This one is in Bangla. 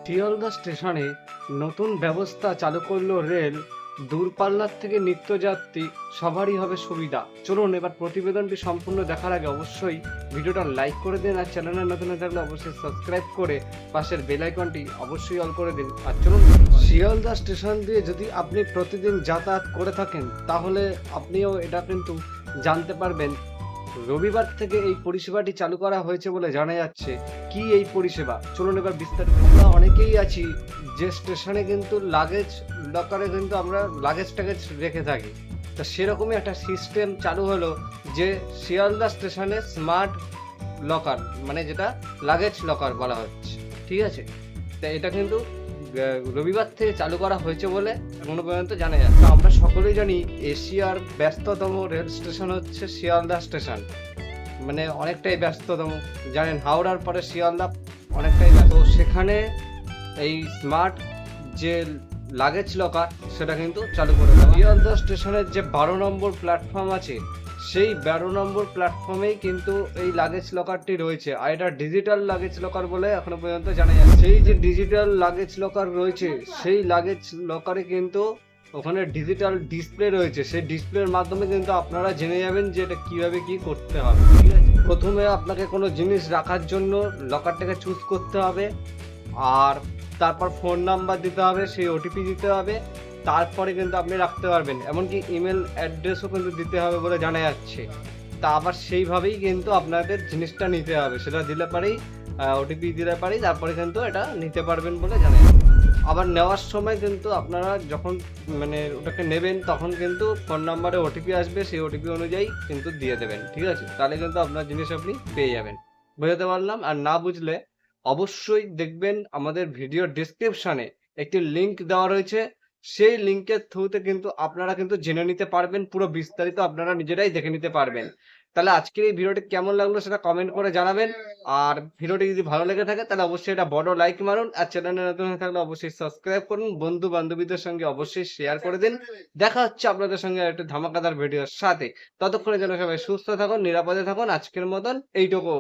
শিয়ালদা স্টেশনে নতুন ব্যবস্থা চালু করলো রেল। দূরপাল্লার থেকে নিত্যযাত্রী সবারই হবে সুবিধা। চলুন এবার প্রতিবেদনটি সম্পূর্ণ দেখার আগে অবশ্যই ভিডিওটা লাইক করে দিন, আর চ্যানেলে নতুন হয়ে থাকলে অবশ্যই সাবস্ক্রাইব করে পাশের বেল আইকনটি অবশ্যই অল করে দিন। আর চলুন, শিয়ালদা স্টেশন দিয়ে যদি আপনি প্রতিদিন যাতায়াত করে থাকেন তাহলে আপনিও এটা কিন্তু জানতে পারবেন। রবিবার থেকে এই পরিষেবাটি চালু করা হয়েছে বলে জানা যাচ্ছে। কি এই পরিষেবা, চলুন এবার বিস্তারিত। আমরা অনেকেই আছি যে স্টেশনে কিন্তু লাগেজ লকারে কিন্তু আমরা লাগেজ টাগেজ রেখে থাকি। তা সেরকমই একটা সিস্টেম চালু হলো যে শিয়ালদা স্টেশনে স্মার্ট লকার, মানে যেটা লাগেজ লকার বলা হচ্ছে, ঠিক আছে। তা এটা কিন্তু রবিবার থেকে চালু করা হয়েছে বলে এখনো পর্যন্ত জানা যাচ্ছে। আমরা সকলেই জানি এশিয়ার ব্যস্ততম রেল স্টেশন হচ্ছে শিয়ালদা স্টেশন, মানে অনেকটাই ব্যস্ততম। জানেন, হাওড়ার পরে শিয়ালদা অনেকটাই ব্যস্ত। তো সেখানে এই স্মার্ট যে লাগেজ লকার সেটা কিন্তু চালু করে দেওয়া। শিয়ালদা স্টেশনের যে 12 নম্বর প্ল্যাটফর্ম আছে, সেই 12 নম্বর প্ল্যাটফর্মেই কিন্তু এই লাগেজ লকারটি রয়েছে। আর এটা ডিজিটাল লাগেজ লকার বলে এখনো পর্যন্ত জানা যাচ্ছে। সেই যে ডিজিটাল লাগেজ লকার রয়েছে, সেই লাগেজ লকারে কিন্তু ওখানে ডিজিটাল ডিসপ্লে রয়েছে। সেই ডিসপ্লের মাধ্যমে কিন্তু আপনারা জেনে যাবেন যে এটা কিভাবে কি করতে হবে, ঠিক আছে। প্রথমে আপনাকে কোনো জিনিস রাখার জন্য লকারটাকে চুজ করতে হবে, আর তারপর ফোন নাম্বার দিতে হবে, সেই ওটিপি দিতে হবে, তারপরে কিন্তু আপনি রাখতে পারবেন। এমনকি ইমেল অ্যাড্রেসও কিন্তু দিতে হবে বলে জানা যাচ্ছে। তা আবার সেইভাবেই কিন্তু আপনাদের জিনিসটা নিতে হবে, সেটা দিলে পারেই ওটিপি দিলে পারেই তারপরে কিন্তু এটা নিতে পারবেন বলে জানা যাচ্ছে। আবার নেওয়ার সময় কিন্তু আপনারা যখন মানে ওটাকে নেবেন তখন কিন্তু ফোন নাম্বারে ওটিপি আসবে, সেই ওটিপি অনুযায়ী কিন্তু দিয়ে দেবেন, ঠিক আছে। তাহলে কিন্তু আপনার জিনিস আপনি পেয়ে যাবেন। বোঝাতে পারলাম? আর না বুঝলে অবশ্যই দেখবেন আমাদের ভিডিও ডেসক্রিপশনে একটি লিংক দেওয়া রয়েছে। সেই লিংকের থ্রুতে কিন্তু আপনারা কিন্তু জেনে নিতে পারবেন, পুরো বিস্তারিত আপনারা নিজেরাই দেখে নিতে পারবেন। তাহলে আজকের এই ভিডিওটি কেমন লাগলো সেটা কমেন্ট করে জানাবেন। আর ভিডিওটি যদি ভালো লেগে থাকে তাহলে অবশ্যই এটা বড় লাইক মারুন, আর চ্যানেলে নতুন হয়ে থাকলে অবশ্যই সাবস্ক্রাইব করুন, বন্ধু বান্ধবীদের সঙ্গে অবশ্যই শেয়ার করে দিন। দেখা হচ্ছে আপনাদের সঙ্গে একটা ধামাকাদার ভিডিওর সাথে। ততক্ষণে যেন সবাই সুস্থ থাকুন, নিরাপদে থাকুন। আজকের মতন এইটুকু।